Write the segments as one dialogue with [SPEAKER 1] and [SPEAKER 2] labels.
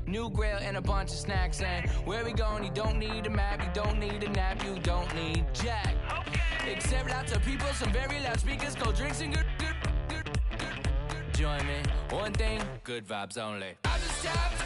[SPEAKER 1] new grill and a bunch of snacks. And where we going, you don't need a map, you don't need a nap, you don't need jack. Except lots of people, some very loud speakers, cold drinks and good. Join me, one thing, good vibes only. I just tapped.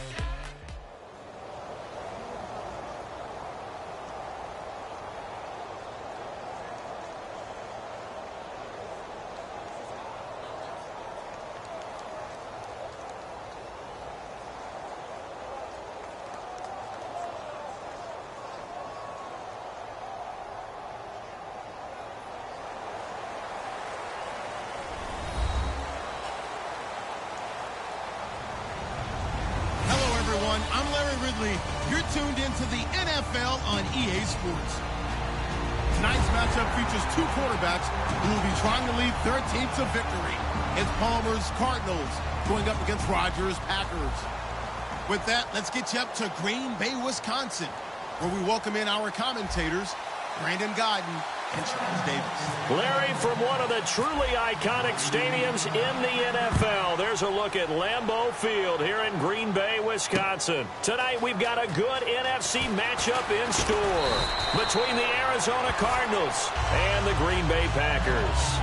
[SPEAKER 2] I'm Larry Ridley. You're tuned into the NFL on EA Sports. Tonight's matchup features two quarterbacks who will be trying to lead their team to victory. It's Palmer's Cardinals going up against Rodgers' Packers. With that, let's get you up to Green Bay, Wisconsin, where we welcome in our commentators, Brandon Godden and Charles Davis.
[SPEAKER 3] Larry, from one of the truly iconic stadiums in the NFL, there's a look at Lambeau Field here in Green Bay, Wisconsin. Tonight, we've got a good NFC matchup in store between the Arizona Cardinals and the Green Bay Packers.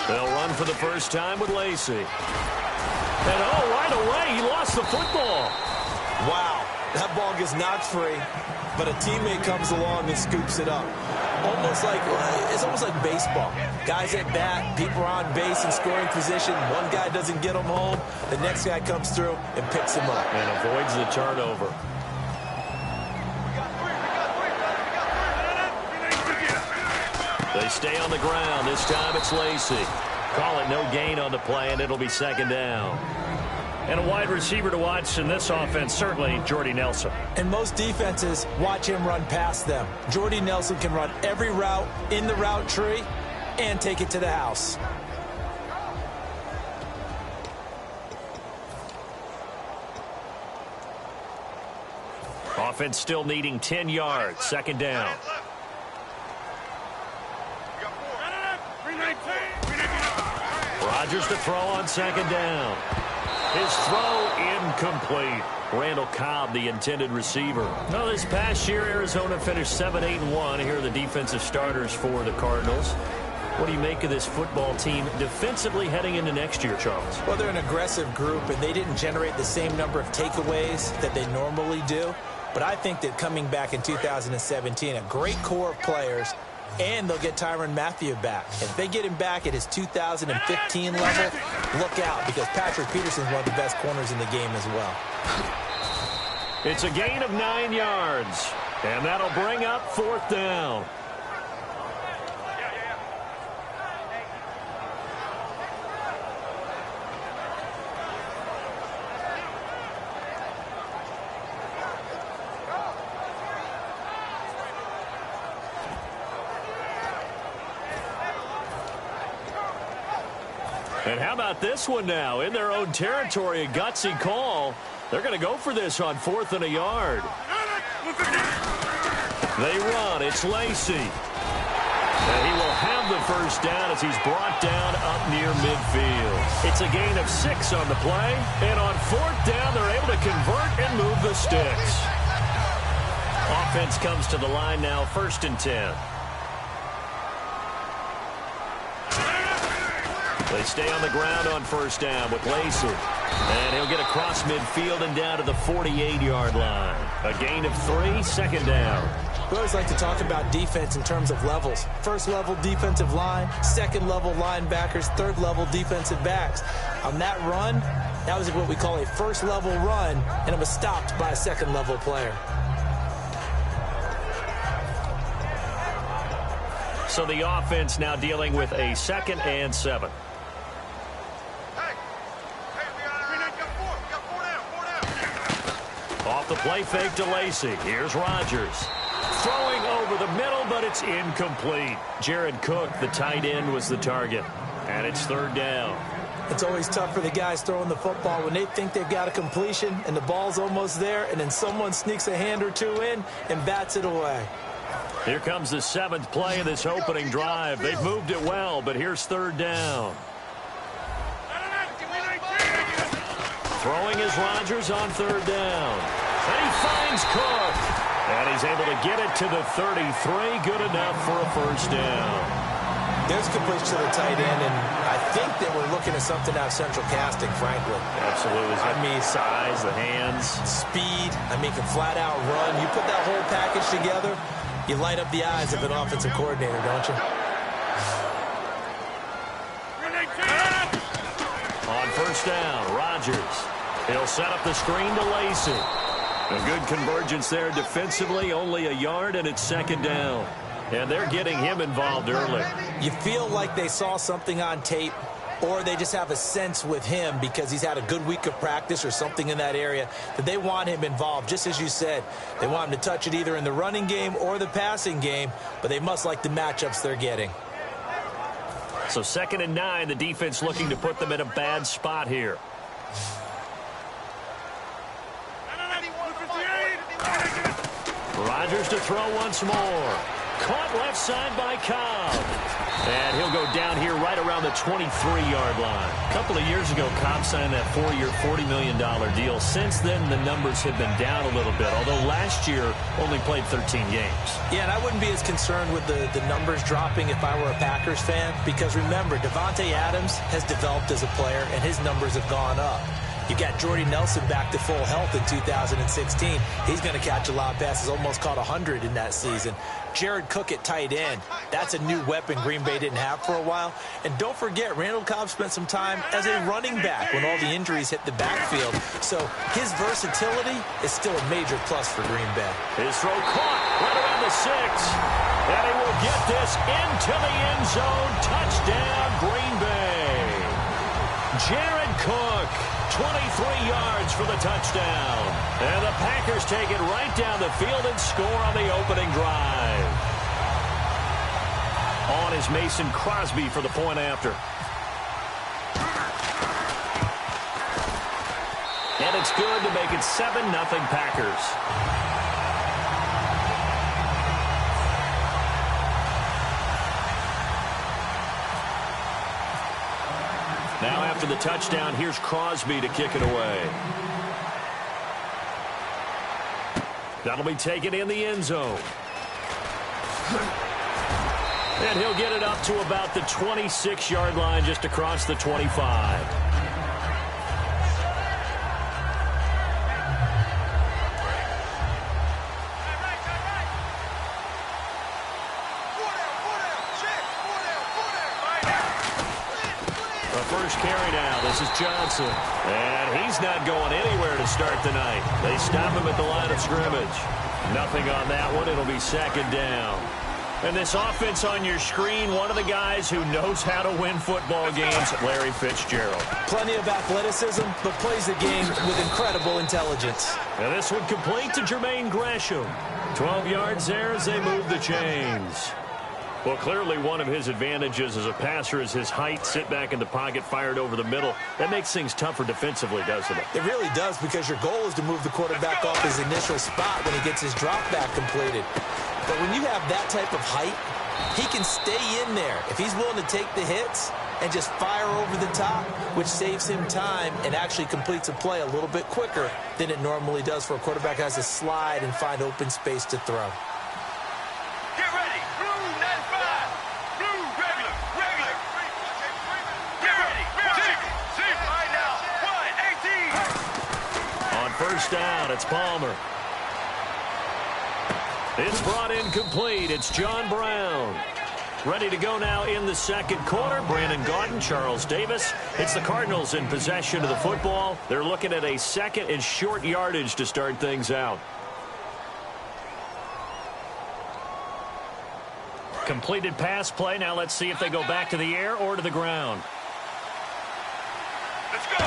[SPEAKER 3] They'll run for the first time with Lacey. And right away, he lost the football.
[SPEAKER 4] Wow, that ball gets knocked free, but a teammate comes along and scoops it up. It's almost like baseball. Guys at bat, people are on base in scoring position. One guy doesn't get them home. The next guy comes through and picks him up.
[SPEAKER 3] And avoids the turnover. They stay on the ground. This time it's Lacey. Call it no gain on the play, and it'll be second down. And a wide receiver to watch in this offense, certainly Jordy Nelson.
[SPEAKER 4] And most defenses watch him run past them. Jordy Nelson can run every route in the route tree and take it to the house.
[SPEAKER 3] Offense still needing 10 yards. Second down. Rodgers to throw on second down. His throw incomplete. Randall Cobb, the intended receiver. Now, this past year, Arizona finished 7-8-1. Here are the defensive starters for the Cardinals. What do you make of this football team defensively heading into next year, Charles?
[SPEAKER 4] Well, they're an aggressive group, and they didn't generate the same number of takeaways that they normally do. But I think that coming back in 2017, a great core of players, and they'll get Tyrann Mathieu back. If they get him back at his 2015 level, look out, because Patrick Peterson's one of the best corners in the game as well.
[SPEAKER 3] It's a gain of 9 yards, and that'll bring up fourth down. And how about this one now? In their own territory, a gutsy call. They're going to go for this on 4th and a yard. They run. It's Lacey. And he will have the first down as he's brought down up near midfield. It's a gain of 6 on the play. And on 4th down, they're able to convert and move the sticks. Offense comes to the line now, 1st and 10. They stay on the ground on 1st down with Lacey. And he'll get across midfield and down to the 48-yard line. A gain of 3, 2nd down.
[SPEAKER 4] We always like to talk about defense in terms of levels. 1st level defensive line, 2nd level linebackers, 3rd level defensive backs. On that run, that was what we call a 1st level run, and it was stopped by a 2nd level player.
[SPEAKER 3] So the offense now dealing with a 2nd and 7. Off the play fake to Lacey. Here's Rodgers. Throwing over the middle, but it's incomplete. Jared Cook, the tight end, was the target. And it's third down.
[SPEAKER 4] It's always tough for the guys throwing the football when they think they've got a completion and the ball's almost there, and then someone sneaks a hand or two in and bats it away.
[SPEAKER 3] Here comes the 7th play of this opening drive. They've moved it well, but here's third down. Throwing is Rodgers on third down. And he finds Cook. And he's able to get it to the 33. Good enough for a first down.
[SPEAKER 4] There's completion to the tight end, and I think that we're looking at something out of central casting, frankly.
[SPEAKER 3] Absolutely. I mean, size, the hands.
[SPEAKER 4] Speed. I mean, can flat out run. You put that whole package together, you light up the eyes of an offensive coordinator, don't you?
[SPEAKER 3] On first down, Rodgers. He'll set up the screen to Lacy. A good convergence there defensively, only a yard, and it's second down. And they're getting him involved early.
[SPEAKER 4] You feel like they saw something on tape, or they just have a sense with him because he's had a good week of practice or something in that area that they want him involved. Just as you said, they want him to touch it either in the running game or the passing game, but they must like the matchups they're getting.
[SPEAKER 3] So 2nd and 9, the defense looking to put them in a bad spot here. Rodgers to throw once more. Caught left side by Cobb. And he'll go down here right around the 23-yard line. A couple of years ago, Cobb signed that 4-year, $40 million deal. Since then, the numbers have been down a little bit, although last year only played 13 games. Yeah, and I wouldn't be as concerned with the numbers dropping if I were a Packers fan, because remember, Davante Adams has developed as a player, and his numbers have gone up. You got Jordy Nelson back to full health in 2016. He's going to catch a lot of passes, almost caught 100 in that season. Jared Cook at tight end. That's a new weapon Green Bay didn't have for a while. And don't forget, Randall Cobb spent some time as a running back when all the injuries hit the backfield. So his versatility is still a major plus for Green Bay. His throw caught right around the 6. And he will get this into the end zone. Touchdown, Green Bay. Jared Cook, 23 yards for the touchdown. And the Packers take it right down the field and score on the opening drive. On is Mason Crosby for the point after. And it's good to make it 7-0 Packers. Now after the touchdown, here's Crosby to kick it away. That'll be taken in the end zone. And he'll get it up to about the 26-yard line, just across the 25. First carry now. This is Johnson. And he's not going anywhere to start the night. They stop him at the line of scrimmage. Nothing on that one. It'll be second down. And this offense on your screen, one of the guys who knows how to win football games, Larry Fitzgerald.
[SPEAKER 4] Plenty of athleticism, but plays the game with incredible intelligence.
[SPEAKER 3] And this one complete to Jermaine Gresham. 12 yards there as they move the chains. Well, clearly one of his advantages as a passer is his height. Sit back in the pocket, fired over the middle. That makes things tougher defensively, doesn't it?
[SPEAKER 4] It really does, because your goal is to move the quarterback off his initial spot when he gets his drop back completed. But when you have that type of height, he can stay in there. If he's willing to take the hits and just fire over the top, which saves him time and actually completes a play a little bit quicker than it normally does for a quarterback who has to slide and find open space to throw.
[SPEAKER 3] First down, it's Palmer. It's brought in complete. It's John Brown. Ready to go now in the second quarter. Brandon Gaudin, Charles Davis. It's the Cardinals in possession of the football. They're looking at a second and short yardage to start things out. Completed pass play. Now let's see if they go back to the air or to the ground.
[SPEAKER 5] Let's go.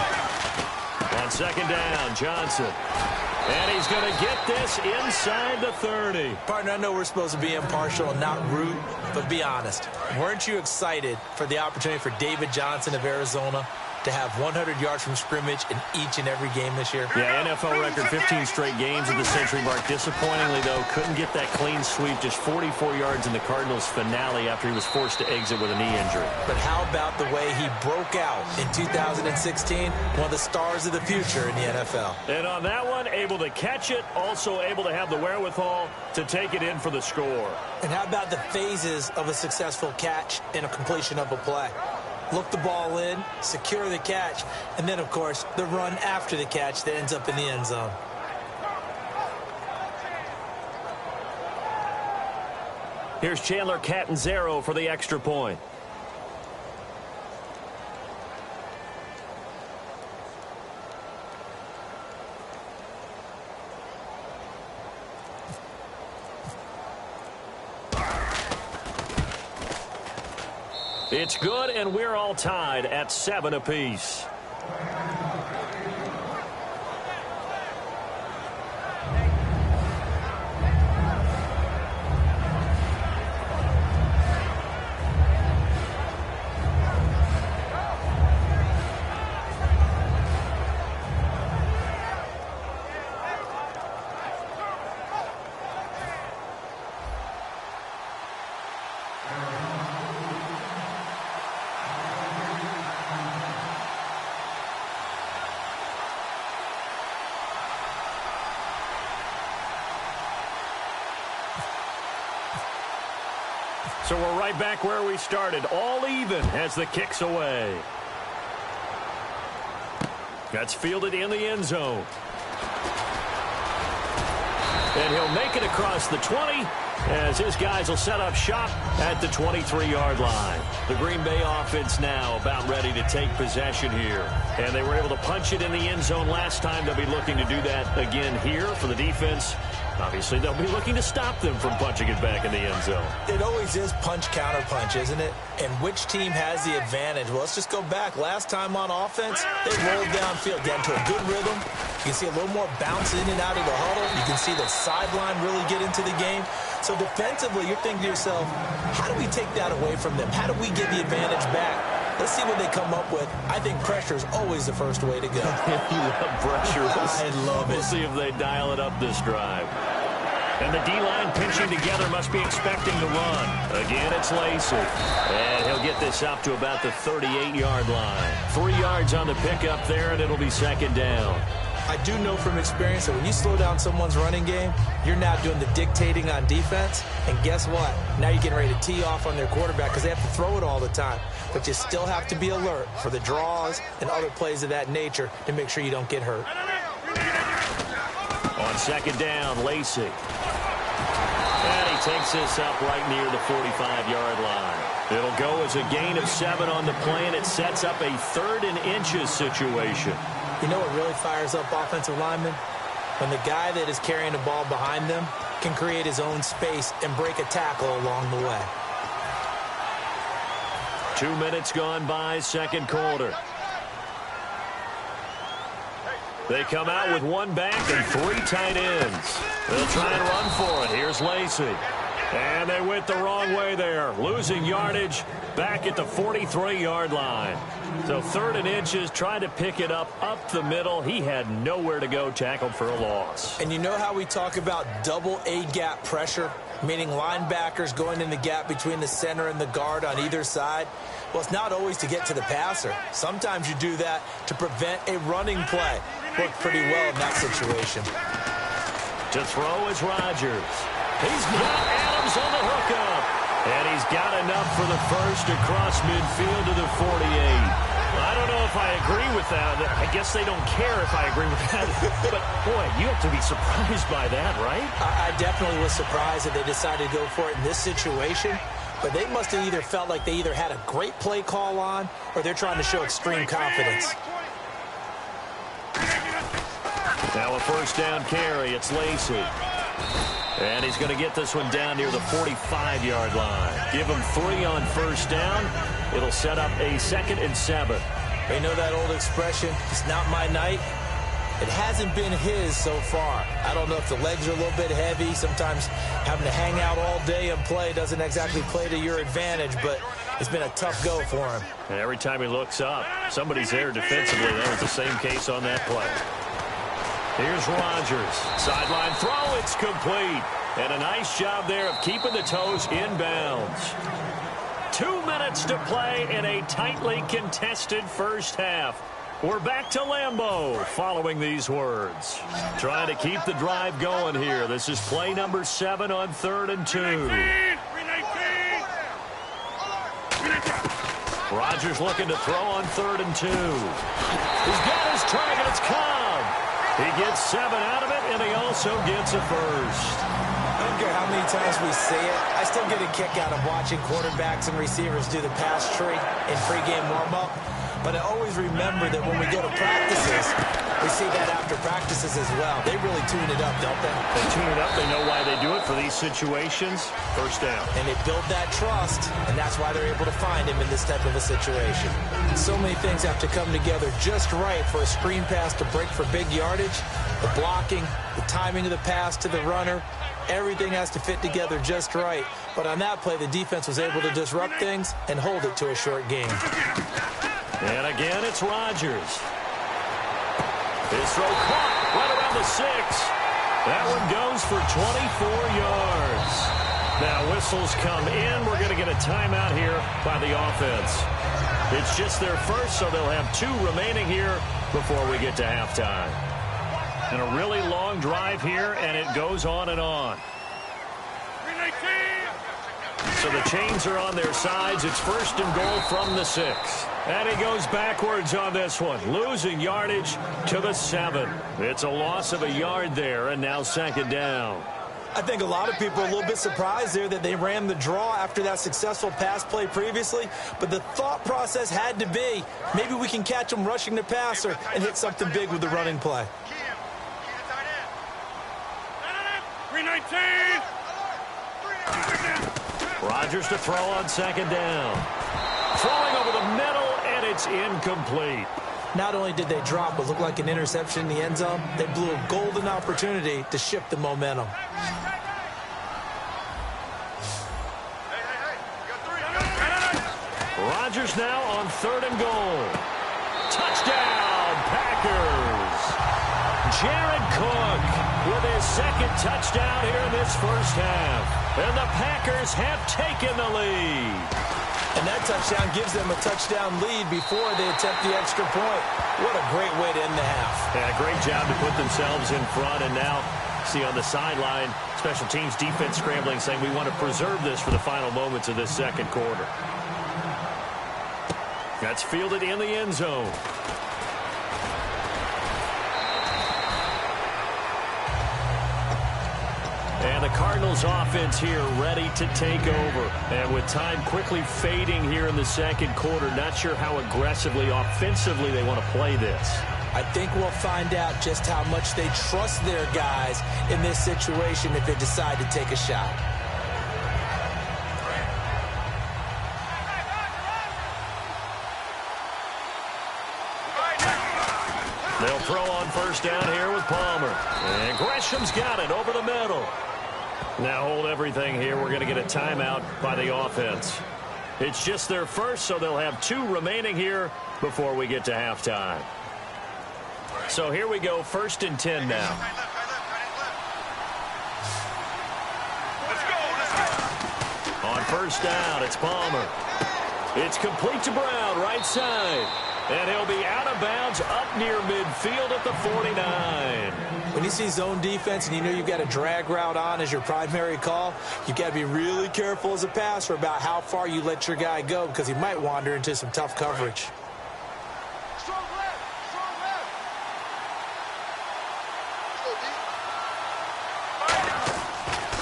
[SPEAKER 3] On On second down, Johnson. And he's going to get this inside the 30.
[SPEAKER 4] Partner, I know we're supposed to be impartial and not root, but be honest. Weren't you excited for the opportunity for David Johnson of Arizona to have 100 yards from scrimmage in each and every game this year?
[SPEAKER 3] Yeah, NFL record 15 straight games at the century mark. Disappointingly, though, couldn't get that clean sweep, just 44 yards in the Cardinals' finale after he was forced to exit with a knee injury.
[SPEAKER 4] But how about the way he broke out in 2016? One of the stars of the future in the NFL.
[SPEAKER 3] And on that one, able to catch it, also able to have the wherewithal to take it in for the score.
[SPEAKER 4] And how about the phases of a successful catch and a completion of a play? Look the ball in, secure the catch, and then, of course, the run after the catch that ends up in the end zone.
[SPEAKER 3] Here's Chandler Catanzaro for the extra point. It's good, and we're all tied at 7 apiece. So we're right back where we started, all even as the kick's away. That's fielded in the end zone. And he'll make it across the 20 as his guys will set up shop at the 23-yard line. The Green Bay offense now about ready to take possession here. And they were able to punch it in the end zone last time. They'll be looking to do that again here for the defense. Obviously, they'll be looking to stop them from punching it back in the end zone.
[SPEAKER 4] It always is punch-counter-punch, isn't it? And which team has the advantage? Well, let's just go back. Last time on offense, they rolled downfield, got into a good rhythm. You can see a little more bounce in and out of the huddle. You can see the sideline really get into the game. So defensively, you're thinking to yourself, how do we take that away from them? How do we get the advantage back? Let's see what they come up with. I think pressure is always the first way to go.
[SPEAKER 3] You love pressure.
[SPEAKER 4] I love it.
[SPEAKER 3] We'll see if they dial it up this drive. And the D-line pinching together must be expecting to run. Again, it's Lacey. And he'll get this up to about the 38-yard line. 3 yards on the pickup there, and it'll be second down.
[SPEAKER 4] I do know from experience that when you slow down someone's running game, you're now doing the dictating on defense. And guess what? Now you're getting ready to tee off on their quarterback because they have to throw it all the time. But you still have to be alert for the draws and other plays of that nature to make sure you don't get hurt.
[SPEAKER 3] On second down, Lacey. And he takes this up right near the 45-yard line. It'll go as a gain of 7 on the play, and it sets up a 3rd and inches situation.
[SPEAKER 4] You know what really fires up offensive linemen? When the guy that is carrying the ball behind them can create his own space and break a tackle along the way.
[SPEAKER 3] 2 minutes gone by, second quarter. They come out with 1 back and 3 tight ends. They'll try and run for it. Here's Lacey. And they went the wrong way there. Losing yardage back at the 43-yard line. So 3rd and inches, trying to pick it up the middle. He had nowhere to go, tackled for a loss.
[SPEAKER 4] And you know how we talk about double A-gap pressure, meaning linebackers going in the gap between the center and the guard on either side? Well, it's not always to get to the passer. Sometimes you do that to prevent a running play. Worked pretty well in that situation.
[SPEAKER 3] To throw is Rodgers. He's got Adams on the hookup. And he's got enough for the first across midfield to the 48. I don't know if I agree with that. I guess they don't care if I agree with that. But, boy, you have to be surprised by that, right?
[SPEAKER 4] I definitely was surprised that they decided to go for it in this situation. But they must have either felt like they either had a great play call on or they're trying to show extreme confidence.
[SPEAKER 3] Now a first down carry. It's Lacey. And he's going to get this one down near the 45-yard line. Give him 3 on first down. It'll set up a 2nd and 7.
[SPEAKER 4] You know that old expression, it's not my night? It hasn't been his so far. I don't know if the legs are a little bit heavy. Sometimes having to hang out all day and play doesn't exactly play to your advantage, but it's been a tough go for him.
[SPEAKER 3] And every time he looks up, somebody's there defensively. That was the same case on that play. Here's Rodgers. Sideline throw. It's complete. And a nice job there of keeping the toes in bounds. 2 minutes to play in a tightly contested first half. We're back to Lambeau following these words. Trying to keep the drive going here. This is play number 7 on 3rd and 2. Rodgers looking to throw on 3rd and 2. He's got his target. It's Cobb. He gets 7 out of it, and he also gets a first.
[SPEAKER 4] I don't care how many times we see it. I still get a kick out of watching quarterbacks and receivers do the pass tree in pregame warm-up. But I always remember that when we go to practices, we see that after practices as well. They really tune it up, don't they?
[SPEAKER 3] They tune it up. They know why they do it for these situations. First down.
[SPEAKER 4] And they build that trust, and that's why they're able to find him in this type of a situation. So many things have to come together just right for a screen pass to break for big yardage. The blocking, the timing of the pass to the runner, everything has to fit together just right. But on that play, the defense was able to disrupt things and hold it to a short game.
[SPEAKER 3] And again, it's Rodgers. His throw caught right around the 6. That one goes for 24 yards. Now whistles come in. We're going to get a timeout here by the offense. It's just their first, so they'll have 2 remaining here before we get to halftime. And a really long drive here, and it goes on and on. So the chains are on their sides. It's 1st and goal from the 6. And he goes backwards on this one, losing yardage to the 7. It's a loss of a yard there, and now 2nd down.
[SPEAKER 4] I think a lot of people are a little bit surprised there that they ran the draw after that successful pass play previously. But the thought process had to be, maybe we can catch them rushing the passer and hit something big with the running play.
[SPEAKER 3] 319. Rodgers to throw on 2nd down. Throwing over the middle, and it's incomplete.
[SPEAKER 4] Not only did they drop what looked like an interception in the end zone, they blew a golden opportunity to shift the momentum.
[SPEAKER 3] Rodgers now on 3rd and goal. Touchdown, Packers. Jared Cook with his 2nd touchdown here in this first half. And the Packers have taken the lead.
[SPEAKER 4] And that touchdown gives them a touchdown lead before they attempt the extra point. What a great way to end the half.
[SPEAKER 3] Yeah, great job to put themselves in front. And now, see on the sideline, special teams defense scrambling, saying we want to preserve this for the final moments of this 2nd quarter. That's fielded in the end zone. And the Cardinals offense here ready to take over. And with time quickly fading here in the 2nd quarter, not sure how aggressively, offensively they want to play this.
[SPEAKER 4] I think we'll find out just how much they trust their guys in this situation if they decide to take a shot.
[SPEAKER 3] They'll throw on 1st down here with Palmer. And Gresham's got it over the middle. Now hold everything here. We're going to get a timeout by the offense. It's just their first, so they'll have 2 remaining here before we get to halftime. So here we go, 1st and 10 now. On 1st down, it's Palmer. It's complete to Brown, right side. And he'll be out of bounds up near midfield at the 49.
[SPEAKER 4] When you see zone defense and you know you've got a drag route on as your primary call, you've got to be really careful as a passer about how far you let your guy go because he might wander into some tough coverage.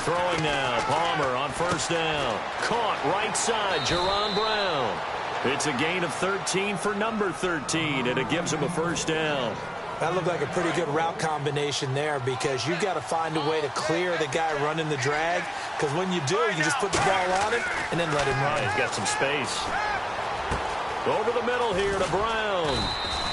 [SPEAKER 3] Throwing now, Palmer on 1st down. Caught right side, Jerron Brown. It's a gain of 13 for number 13, and it gives him a 1st down.
[SPEAKER 4] That looked like a pretty good route combination there because you've got to find a way to clear the guy running the drag because when you do, you just put the ball on him and then let him run.
[SPEAKER 3] Yeah, he's got some space. Over the middle here to Brown.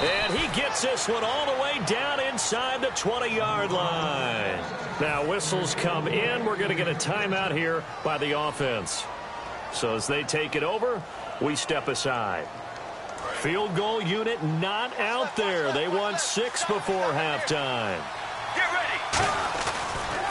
[SPEAKER 3] And he gets this one all the way down inside the 20-yard line. Now whistles come in. We're going to get a timeout here by the offense. So as they take it over, we step aside. Field goal unit not out there. They won 6 before halftime.
[SPEAKER 5] Get ready.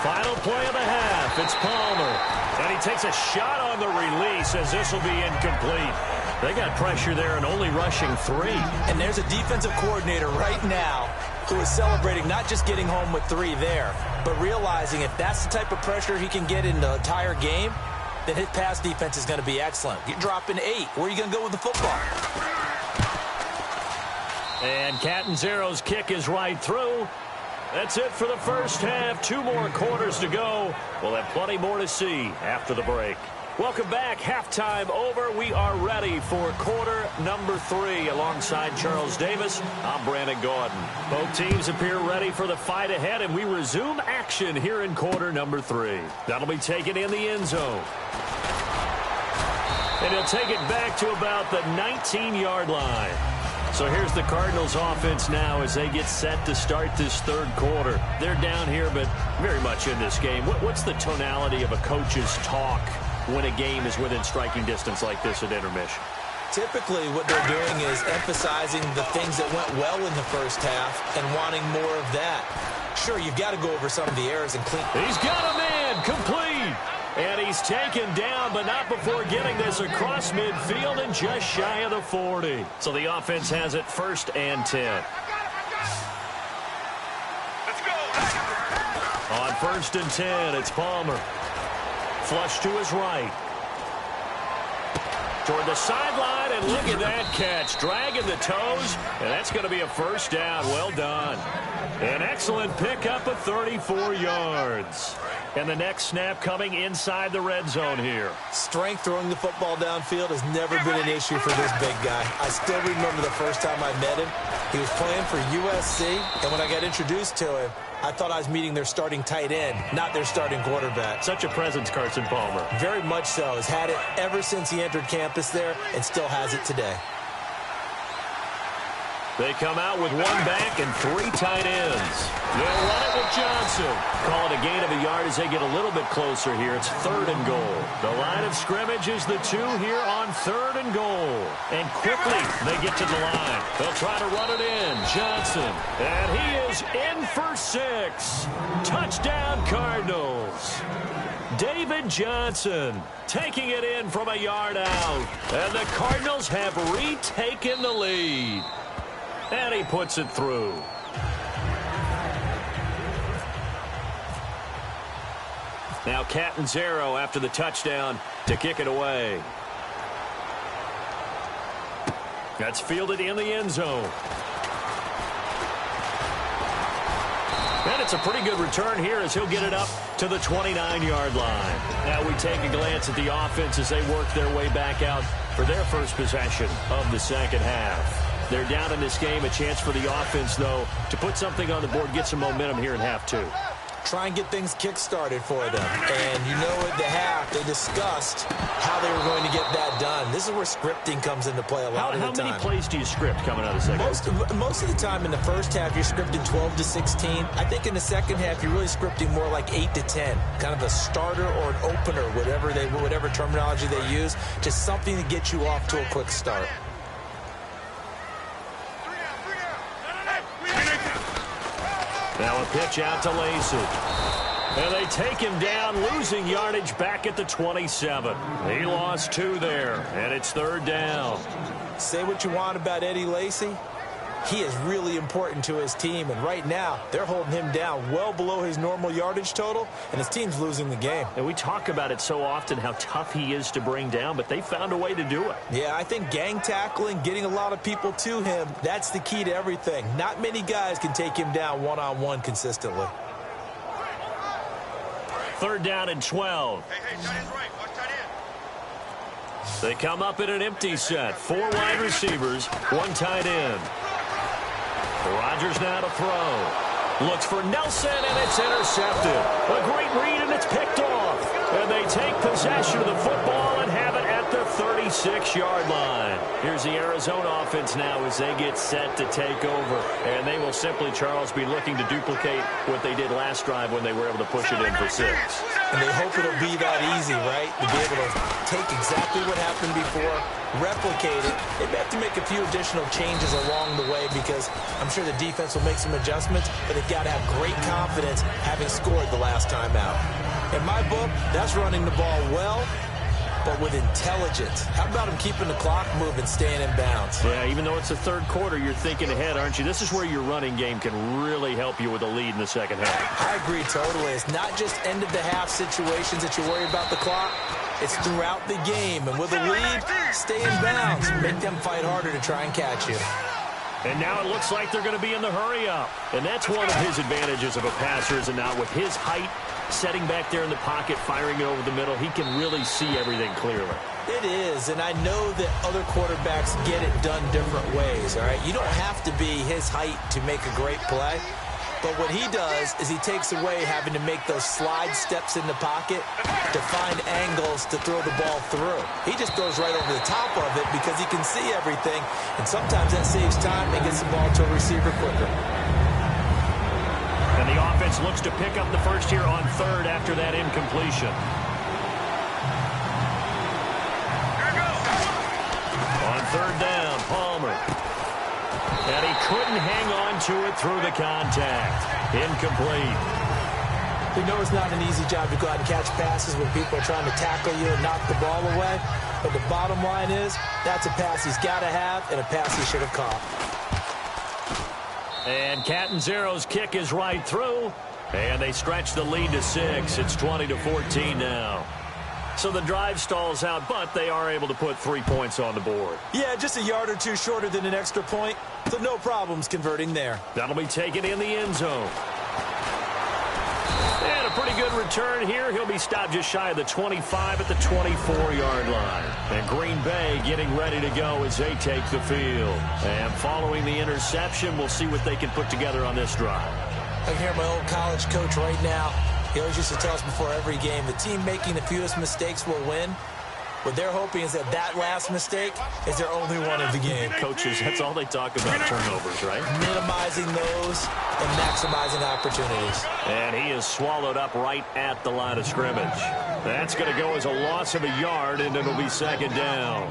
[SPEAKER 3] Final play of the half. It's Palmer. And he takes a shot on the release as this will be incomplete. They got pressure there and only rushing 3.
[SPEAKER 4] And there's a defensive coordinator right now who is celebrating not just getting home with 3 there, but realizing if that's the type of pressure he can get in the entire game, then his pass defense is going to be excellent. You're dropping 8. Where are you going to go with the football?
[SPEAKER 3] And Catanzaro's kick is right through. That's it for the first half. 2 more quarters to go. We'll have plenty more to see after the break. Welcome back. Halftime over. We are ready for quarter number 3. Alongside Charles Davis, I'm Brandon Gordon. Both teams appear ready for the fight ahead, and we resume action here in quarter number 3. That'll be taken in the end zone. And he'll take it back to about the 19-yard line. So here's the Cardinals offense now as they get set to start this third quarter. They're down here, but very much in this game. What's the tonality of a coach's talk when a game is within striking distance like this at intermission?
[SPEAKER 4] Typically, what they're doing is emphasizing the things that went well in the first half and wanting more of that. Sure, you've got to go over some of the errors and clean.
[SPEAKER 3] He's got a man complete. And he's taken down, but not before getting this across midfield and just shy of the 40. So the offense has it 1st and 10.
[SPEAKER 5] Let's go.
[SPEAKER 3] On 1st and 10, it's Palmer. Flush to his right. Toward the sideline, and look at that catch. Dragging the toes, and that's going to be a first down. Well done. An excellent pickup of 34 yards. And the next snap coming inside the red zone here.
[SPEAKER 4] Strength throwing the football downfield has never been an issue for this big guy. I still remember the first time I met him. He was playing for USC, and when I got introduced to him, I thought I was meeting their starting tight end, not their starting quarterback.
[SPEAKER 3] Such a presence, Carson Palmer.
[SPEAKER 4] Very much so. Has had it ever since he entered campus there and still has it today.
[SPEAKER 3] They come out with 1 back and 3 tight ends. They'll run it with Johnson. Call it a gain of a yard as they get a little bit closer here. It's 3rd and goal. The line of scrimmage is the 2 here on 3rd and goal. And quickly they get to the line. They'll try to run it in. Johnson. And he is in for 6. Touchdown Cardinals. David Johnson taking it in from a yard out. And the Cardinals have retaken the lead. And he puts it through. Now Catanzaro after the touchdown to kick it away. That's fielded in the end zone. And it's a pretty good return here as he'll get it up to the 29-yard line. Now we take a glance at the offense as they work their way back out for their first possession of the second half. They're down in this game. A chance for the offense, though, to put something on the board, get some momentum here in half 2.
[SPEAKER 4] Try and get things kick-started for them. And you know at the half, they discussed how they were going to get that done. This is where scripting comes into play a lot of the time.
[SPEAKER 3] How many plays do you script coming out of the second half?
[SPEAKER 4] Most of the time in the first half, you're scripting 12 to 16. I think in the second half, you're really scripting more like 8 to 10. Kind of a starter or an opener, whatever terminology they use. Just something to get you off to a quick start.
[SPEAKER 3] Now a pitch out to Lacey. And they take him down, losing yardage back at the 27. He lost 2 there, and it's 3rd down.
[SPEAKER 4] Say what you want about Eddie Lacy. He is really important to his team, and right now they're holding him down well below his normal yardage total, and his team's losing the game.
[SPEAKER 3] And we talk about it so often, how tough he is to bring down, but they found a way to do it.
[SPEAKER 4] Yeah, I think gang tackling, getting a lot of people to him, that's the key to everything. Not many guys can take him down one-on-one consistently.
[SPEAKER 3] 3rd down and 12.
[SPEAKER 5] Hey, tight end's right. Watch tight end.
[SPEAKER 3] They come up in an empty set. 4 wide receivers, 1 tight end. Rodgers now to throw. Looks for Nelson, and it's intercepted. A great read, and it's picked off. And they take possession of the football and have it at the 36-yard line. Here's the Arizona offense now as they get set to take over. And they will simply, Charles, be looking to duplicate what they did last drive when they were able to push it in for 6.
[SPEAKER 4] And they hope it'll be that easy, right? To be able to take exactly what happened before, replicate it. They may have to make a few additional changes along the way because I'm sure the defense will make some adjustments, but they've got to have great confidence having scored the last time out. In my book, that's running the ball well, but with intelligence. How about him keeping the clock moving, staying in bounds?
[SPEAKER 3] Yeah, even though it's the third quarter, you're thinking ahead, aren't you? This is where your running game can really help you with a lead in the second half.
[SPEAKER 4] I agree totally. It's not just end-of-the-half situations that you worry about the clock. It's throughout the game. And with a lead, stay in bounds. Make them fight harder to try and catch you.
[SPEAKER 3] And now it looks like they're going to be in the hurry-up. And that's one of his advantages of a passer, is it not? With his height, setting back there in the pocket, firing it over the middle, he can really see everything clearly.
[SPEAKER 4] It is, and I know that other quarterbacks get it done different ways, all right? You don't have to be his height to make a great play. But what he does is he takes away having to make those slide steps in the pocket to find angles to throw the ball through. He just throws right over the top of it because he can see everything, and sometimes that saves time and gets the ball to a receiver quicker.
[SPEAKER 3] And the offense looks to pick up the first here on third after that incompletion. On third down, Palmer. And he couldn't hang on to it through the contact. Incomplete.
[SPEAKER 4] We know it's not an easy job to go out and catch passes when people are trying to tackle you and knock the ball away. But the bottom line is, that's a pass he's got to have and a pass he should have caught.
[SPEAKER 3] And Catanzaro's kick is right through. And they stretch the lead to 6. It's 20-14 now. So the drive stalls out, but they are able to put 3 points on the board.
[SPEAKER 4] Yeah, just a yard or two shorter than an extra point. So no problems converting there.
[SPEAKER 3] That'll be taken in the end zone. And a pretty good return here. He'll be stopped just shy of the 25 at the 24-yard line. And Green Bay getting ready to go as they take the field. And following the interception, we'll see what they can put together on this drive.
[SPEAKER 4] I can hear my old college coach right now. He always used to tell us before every game, the team making the fewest mistakes will win. What they're hoping is that that last mistake is their only one of the game.
[SPEAKER 3] Coaches, that's all they talk about, turnovers, right?
[SPEAKER 4] Minimizing those and maximizing opportunities.
[SPEAKER 3] And he is swallowed up right at the line of scrimmage. That's going to go as a loss of a yard, and it'll be second down.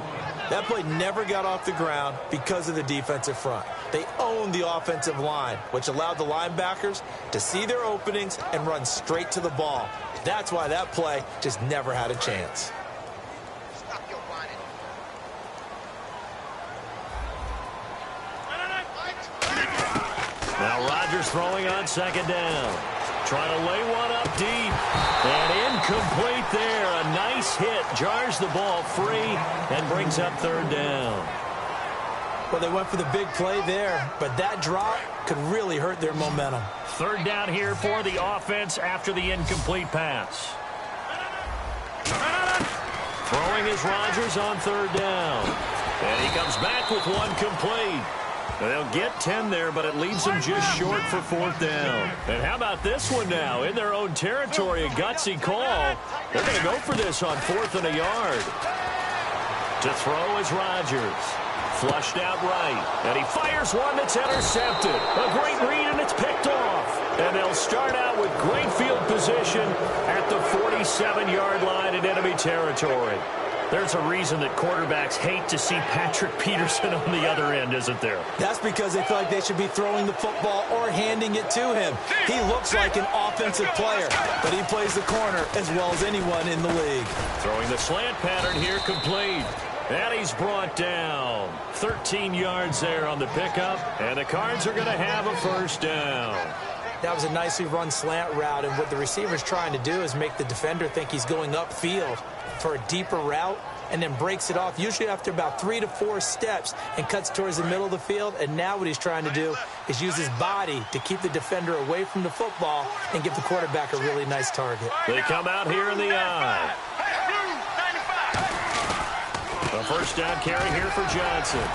[SPEAKER 4] That play never got off the ground because of the defensive front. They owned the offensive line, which allowed the linebackers to see their openings and run straight to the ball. That's why that play just never had a chance.
[SPEAKER 3] Now Rodgers throwing on second down. Trying to lay one up deep. And incomplete there. A nice hit. Jars the ball free and brings up third down.
[SPEAKER 4] Well, they went for the big play there, but that drop could really hurt their momentum.
[SPEAKER 3] Third down here for the offense after the incomplete pass. Throwing is Rodgers on third down. And he comes back with one complete. They'll get 10 there, but it leaves them just short for fourth down. And how about this one now? In their own territory, a gutsy call. They're going to go for this on 4th and a yard. To throw is Rodgers. Flushed out right. And he fires one that's intercepted. A great read, and it's picked off. And they'll start out with great field position at the 47-yard line in enemy territory. There's a reason that quarterbacks hate to see Patrick Peterson on the other end, isn't there?
[SPEAKER 4] That's because they feel like they should be throwing the football or handing it to him. He looks like an offensive player, but he plays the corner as well as anyone in the league.
[SPEAKER 3] Throwing the slant pattern here, complete. And he's brought down. 13 yards there on the pickup, and the Cards are going to have a first down.
[SPEAKER 4] That was a nicely run slant route, and what the receiver's trying to do is make the defender think he's going upfield for a deeper route, and then breaks it off, usually after about 3 to 4 steps, and cuts towards the middle of the field. And now what he's trying to do is use his body to keep the defender away from the football and give the quarterback a really nice target.
[SPEAKER 3] They come out here in the eye. A first down carry here for Johnson.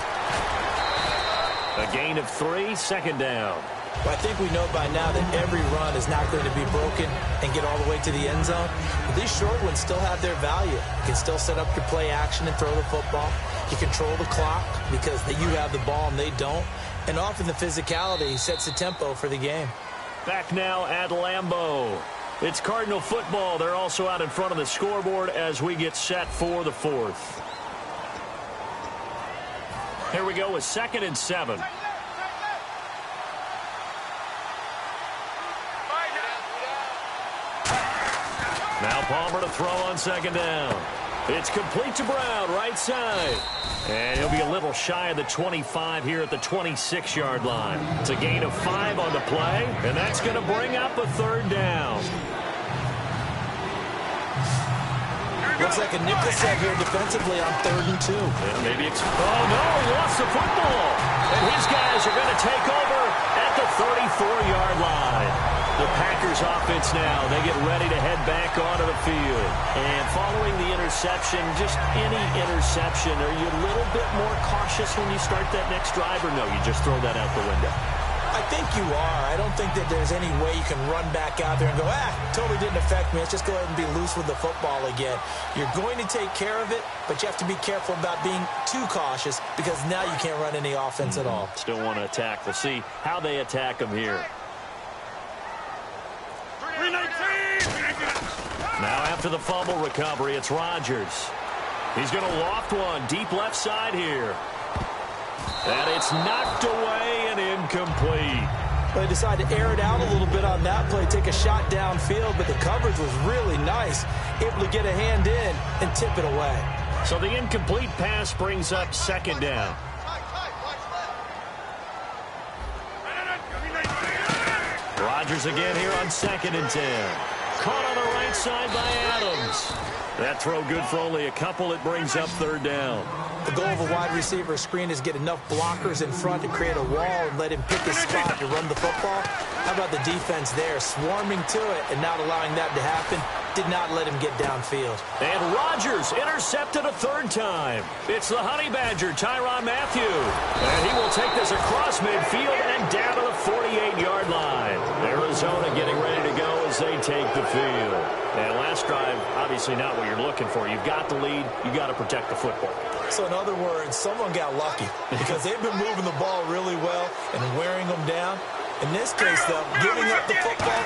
[SPEAKER 3] A gain of 3, second down.
[SPEAKER 4] Well, I think we know by now that every run is not going to be broken and get all the way to the end zone. But these short ones still have their value. You can still set up your play action and throw the football. You control the clock because you have the ball and they don't. And often the physicality sets the tempo for the game.
[SPEAKER 3] Back now at Lambeau. It's Cardinal football. They're also out in front of the scoreboard as we get set for the fourth. Here we go with 2nd and 7. Now Palmer to throw on 2nd down. It's complete to Brown, right side. And he'll be a little shy of the 25 here at the 26-yard line. It's a gain of 5 on the play, and that's going to bring up a 3rd down.
[SPEAKER 4] Looks like a nickel set here defensively on 3rd and 2.
[SPEAKER 3] Yeah, maybe it's... Oh, no, he lost the football. And his guys are going to take over at the 34-yard line. The Packers offense now, they get ready to head back onto the field. And following the interception, just any interception, are you a little bit more cautious when you start that next drive, or no, you just throw that out the window?
[SPEAKER 4] I think you are. I don't think that there's any way you can run back out there and go, totally didn't affect me. Let's just go ahead and be loose with the football again. You're going to take care of it, but you have to be careful about being too cautious because now you can't run any offense at all.
[SPEAKER 3] Still want to attack. We'll see how they attack them here. Now after the fumble recovery, it's Rodgers. He's going to loft one deep left side here. And it's knocked away and incomplete.
[SPEAKER 4] Well, they decided to air it out a little bit on that play, take a shot downfield, but the coverage was really nice. Able to get a hand in and tip it away.
[SPEAKER 3] So the incomplete pass brings up 2nd down. Rodgers again here on 2nd and 10. Caught on the right side by Adams. That throw good for only a couple. It brings up 3rd down.
[SPEAKER 4] The goal of a wide receiver screen is get enough blockers in front to create a wall and let him pick his spot to run the football. How about the defense there, swarming to it and not allowing that to happen? Did not let him get downfield.
[SPEAKER 3] And Rodgers intercepted a 3rd time. It's the Honey Badger, Tyrann Mathieu. And he will take this across midfield and down to the 48-yard line. Arizona getting ready to go as they take the field. And last drive, obviously not what you're looking for. You've got the lead. You've got to protect the football.
[SPEAKER 4] So in other words, someone got lucky because they've been moving the ball really well and wearing them down. In this case, though, giving up the football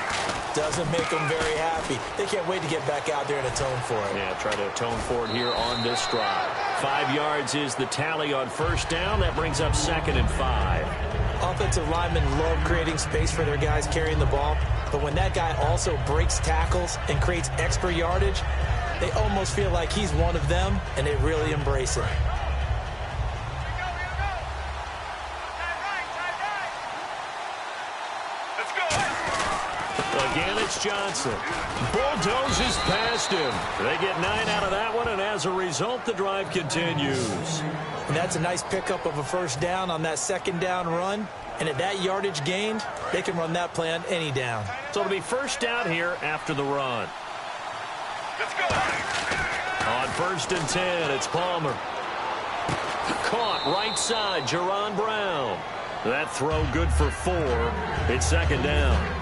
[SPEAKER 4] doesn't make them very happy. They can't wait to get back out there and atone for it.
[SPEAKER 3] Yeah, try to atone for it here on this drive. 5 yards is the tally on 1st down. That brings up 2nd and 5.
[SPEAKER 4] Offensive linemen love creating space for their guys carrying the ball. But when that guy also breaks tackles and creates extra yardage, they almost feel like he's one of them, and they really embrace it.
[SPEAKER 3] Again, it's Johnson. Bulldozes past him. They get 9 out of that one, and as a result, the drive continues.
[SPEAKER 4] And that's a nice pickup of a 1st down on that 2nd down run. And at that yardage gained, they can run that play on any down.
[SPEAKER 3] So it'll be 1st down here after the run.
[SPEAKER 5] Let's go.
[SPEAKER 3] On 1st and 10, it's Palmer. Caught right side, Jaron Brown. That throw good for 4. It's 2nd down.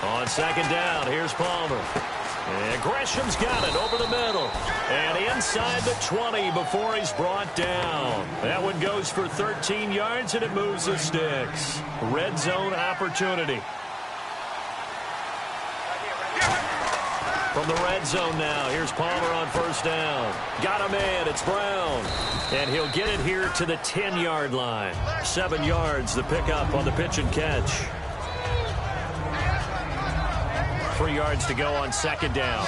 [SPEAKER 3] On 2nd down, here's Palmer. And Gresham's got it over the middle. And inside the 20 before he's brought down. That one goes for 13 yards, and it moves the sticks. Red zone opportunity. From the red zone now, here's Palmer on 1st down. Got a man, it's Brown. And he'll get it here to the 10-yard line. 7 yards, the pickup on the pitch and catch. 3 yards to go on 2nd down.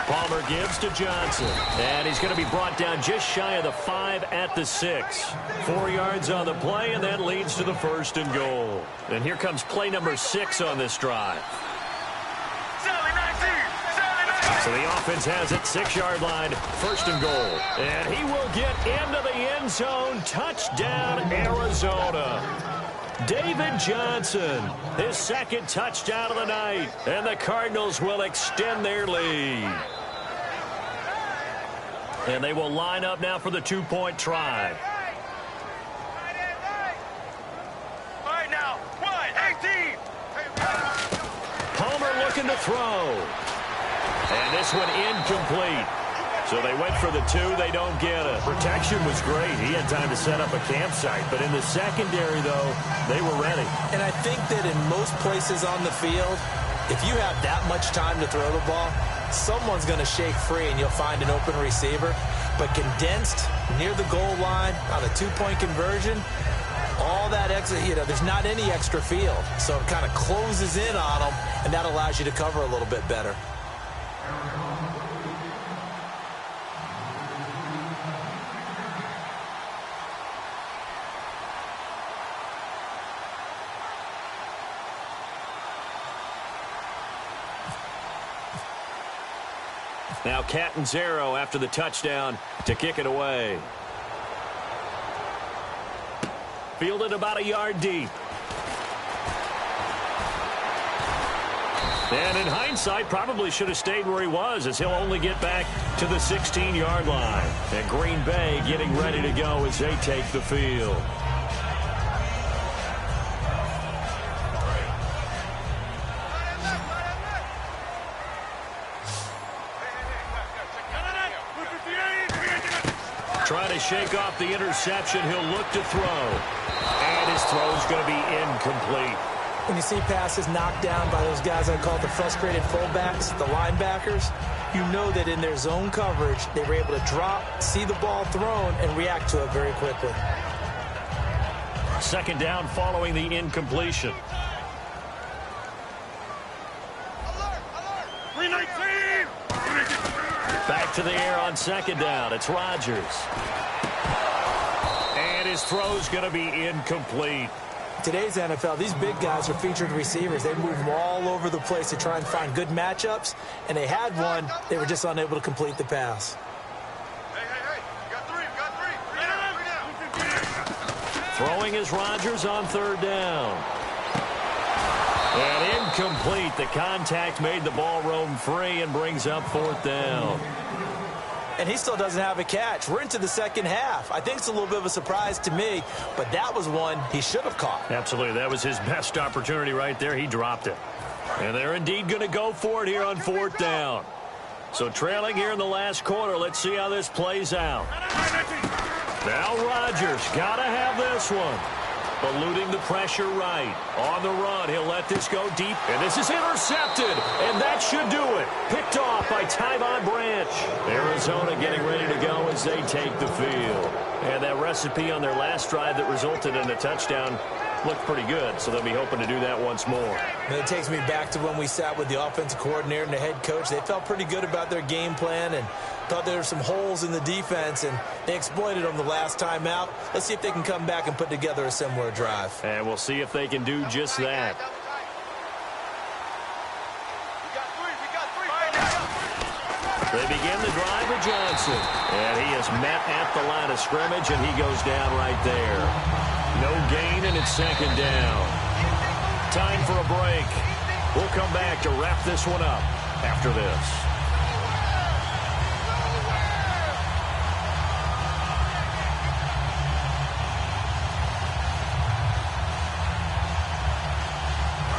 [SPEAKER 3] Palmer gives to Johnson. And he's going to be brought down just shy of the 5 at the 6. 4 yards on the play, and that leads to the 1st and goal. And here comes play number 6 on this drive. So the offense has it, 6-yard line, 1st and goal. And he will get into the end zone. Touchdown, Arizona. David Johnson, his 2nd touchdown of the night. And the Cardinals will extend their lead. And they will line up now for the 2-point try.
[SPEAKER 5] All right, now, 1-18.
[SPEAKER 3] Palmer looking to throw. And this one incomplete. So they went for the 2. They don't get it. Protection was great. He had time to set up a campsite. But in the secondary, though, they were ready.
[SPEAKER 4] And I think that in most places on the field, if you have that much time to throw the ball, someone's going to shake free and you'll find an open receiver. But condensed near the goal line on a 2-point conversion, all that extra, there's not any extra field. So it kind of closes in on them, and that allows you to cover a little bit better.
[SPEAKER 3] Now Catanzaro after the touchdown to kick it away. Fielded about a yard deep. And in hindsight, probably should have stayed where he was, as he'll only get back to the 16-yard line. And Green Bay getting ready to go as they take the field. Trying to shake off the interception. He'll look to throw. And his throw's going to be incomplete.
[SPEAKER 4] When you see passes knocked down by those guys I call the frustrated fullbacks, the linebackers, you know that in their zone coverage, they were able to drop, see the ball thrown, and react to it very quickly.
[SPEAKER 3] 2nd down following the incompletion.
[SPEAKER 5] 319.
[SPEAKER 3] Back to the air on 2nd down. It's Rodgers. And his throw's going to be incomplete.
[SPEAKER 4] Today's NFL, these big guys are featured receivers. They move them all over the place to try and find good matchups, and they had one. They were just unable to complete the pass.
[SPEAKER 5] Hey, you got 3.
[SPEAKER 3] Throwing is Rodgers on 3rd down. And incomplete. The contact made the ball roam free and brings up 4th down.
[SPEAKER 4] And he still doesn't have a catch. We're into the 2nd half. I think it's a little bit of a surprise to me, but that was one he should have caught.
[SPEAKER 3] Absolutely. That was his best opportunity right there. He dropped it. And they're indeed going to go for it here on 4th down. So trailing here in the last quarter. Let's see how this plays out. Now Rodgers got to have this one. Eluding the pressure right. On the run, he'll let this go deep. And this is intercepted. And that should do it. Picked off by Tyvon Branch. Arizona getting ready to go as they take the field. And that recipe on their last drive that resulted in a touchdown looked pretty good. So they'll be hoping to do that once more.
[SPEAKER 4] And it takes me back to when we sat with the offensive coordinator and the head coach. They felt pretty good about their game plan and thought there were some holes in the defense, and they exploited them the last time out. Let's see if they can come back and put together a similar drive.
[SPEAKER 3] And we'll see if they can do just that. They begin the drive with Johnson. And he is met at the line of scrimmage, and he goes down right there. No gain, and it's 2nd down. Time for a break. We'll come back to wrap this one up after this.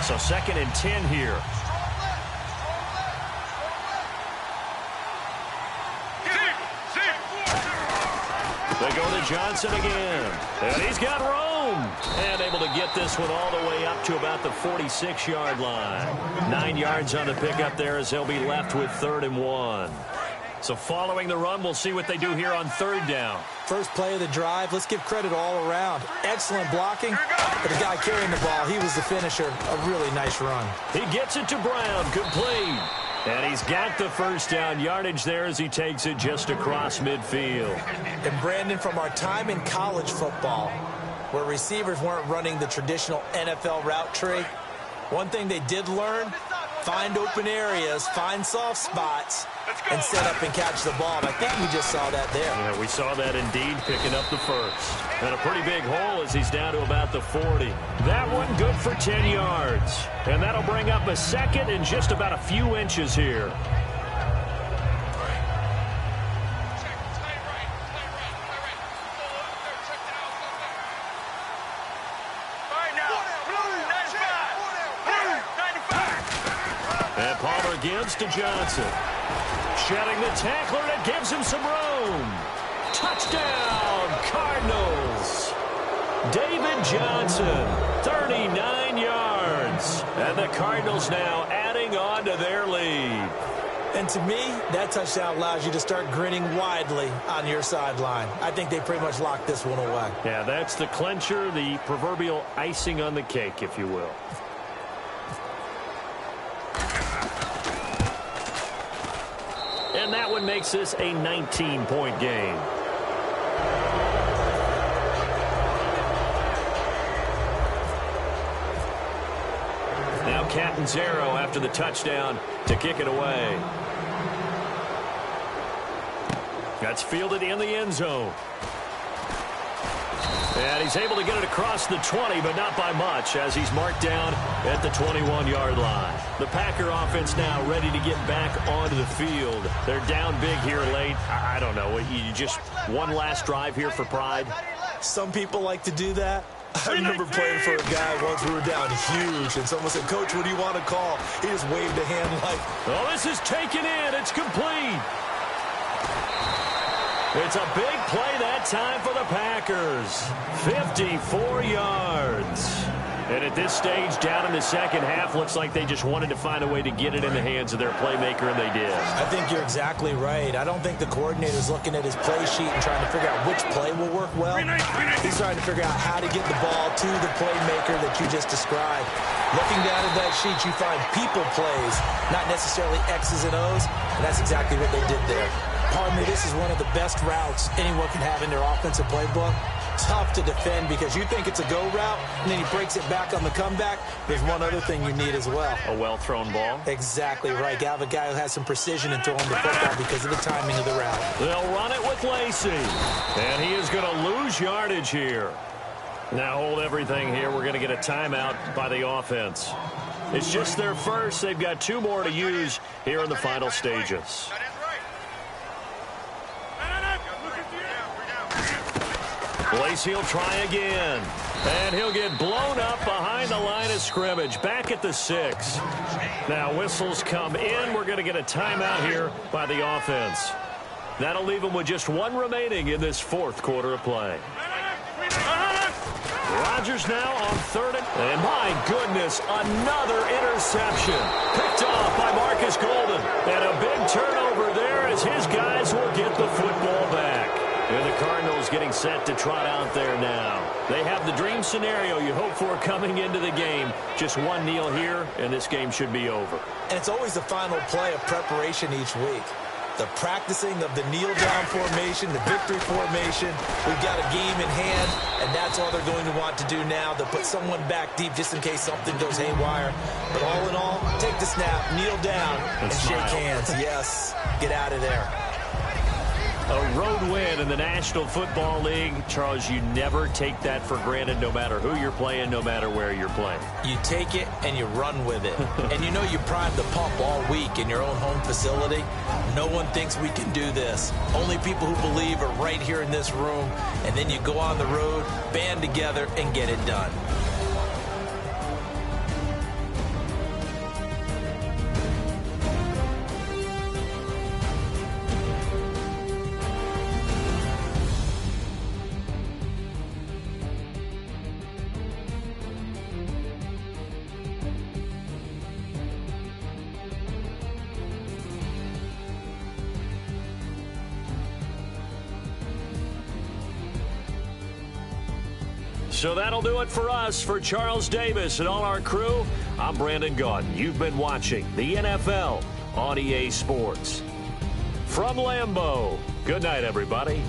[SPEAKER 3] So 2nd and 10 here. They go to Johnson again. And he's got room. And able to get this one all the way up to about the 46-yard line. 9 yards on the pickup there as they'll be left with 3rd and 1. So following the run, we'll see what they do here on 3rd down.
[SPEAKER 4] First play of the drive, let's give credit all around. Excellent blocking, but the guy carrying the ball, he was the finisher. A really nice run.
[SPEAKER 3] He gets it to Brown, complete. And he's got the 1st down yardage there as he takes it just across midfield.
[SPEAKER 4] And Brandon, from our time in college football, where receivers weren't running the traditional NFL route tree, one thing they did learn, find open areas, find soft spots, and set up and catch the ball. And I think we just saw that there.
[SPEAKER 3] Yeah, we saw that indeed, picking up the first. And a pretty big hole as he's down to about the 40. That one good for 10 yards. And that'll bring up a second in just about a few inches here. And Palmer gives to Johnson. Shedding the tackler, and it gives him some room. Touchdown, Cardinals. David Johnson, 39 yards. And the Cardinals now adding on to their lead.
[SPEAKER 4] And to me, that touchdown allows you to start grinning widely on your sideline. I think they pretty much locked this one away.
[SPEAKER 3] Yeah, that's the clincher, the proverbial icing on the cake, if you will. And that one makes this a 19-point game. Now Catanzaro after the touchdown to kick it away. That's fielded in the end zone. And he's able to get it across the 20, but not by much, as he's marked down at the 21-yard line. The Packer offense now ready to get back onto the field. They're down big here late. I don't know. You just one last drive here for pride?
[SPEAKER 4] Some people like to do that. I remember playing for a guy once. We were down huge, and someone said, "Coach, what do you want to call?" He just waved a hand like,
[SPEAKER 3] "Oh, this is taken in. It's complete." It's a big play that time for the Packers. 54 yards. And at this stage, down in the second half, looks like they just wanted to find a way to get it in the hands of their playmaker, and they did.
[SPEAKER 4] I think you're exactly right. I don't think the coordinator's looking at his play sheet and trying to figure out which play will work well. He's trying to figure out how to get the ball to the playmaker that you just described. Looking down at that sheet, you find people plays, not necessarily X's and O's, and that's exactly what they did there. Pardon me, this is one of the best routes anyone can have in their offensive playbook. Tough to defend because you think it's a go route, and then he breaks it back on the comeback. There's one other thing you need as well.
[SPEAKER 3] A well-thrown ball?
[SPEAKER 4] Exactly right. You have a guy who has some precision in throwing the football because of the timing of the route.
[SPEAKER 3] They'll run it with Lacey. And he is going to lose yardage here. Now hold everything here. We're going to get a timeout by the offense. It's just their first. They've got 2 more to use here in the final stages. Lacey will try again. And he'll get blown up behind the line of scrimmage. Back at the 6. Now whistles come in. We're going to get a timeout here by the offense. That'll leave them with just 1 remaining in this 4th quarter of play. Rodgers now on 3rd. And my goodness, another interception. Picked off by Marcus Golden. And a big turnover there as his guys will get the football back. And the Cardinals getting set to trot out there now. They have the dream scenario you hope for coming into the game. Just 1 kneel here, and this game should be over.
[SPEAKER 4] And it's always the final play of preparation each week. The practicing of the kneel-down formation, the victory formation. We've got a game in hand, and that's all they're going to want to do now. They'll put someone back deep just in case something goes haywire. But all in all, take the snap, kneel down, and shake hands. Yes, get out of there.
[SPEAKER 3] A road win in the National Football League. Charles, you never take that for granted no matter who you're playing, no matter where you're playing.
[SPEAKER 4] You take it and you run with it. And you know you primed the pump all week in your own home facility. No one thinks we can do this. Only people who believe are right here in this room. And then you go on the road, band together, and get it done.
[SPEAKER 3] So that'll do it for us. For Charles Davis and all our crew, I'm Brandon Gaudin. You've been watching the NFL on EA Sports. From Lambeau, good night, everybody.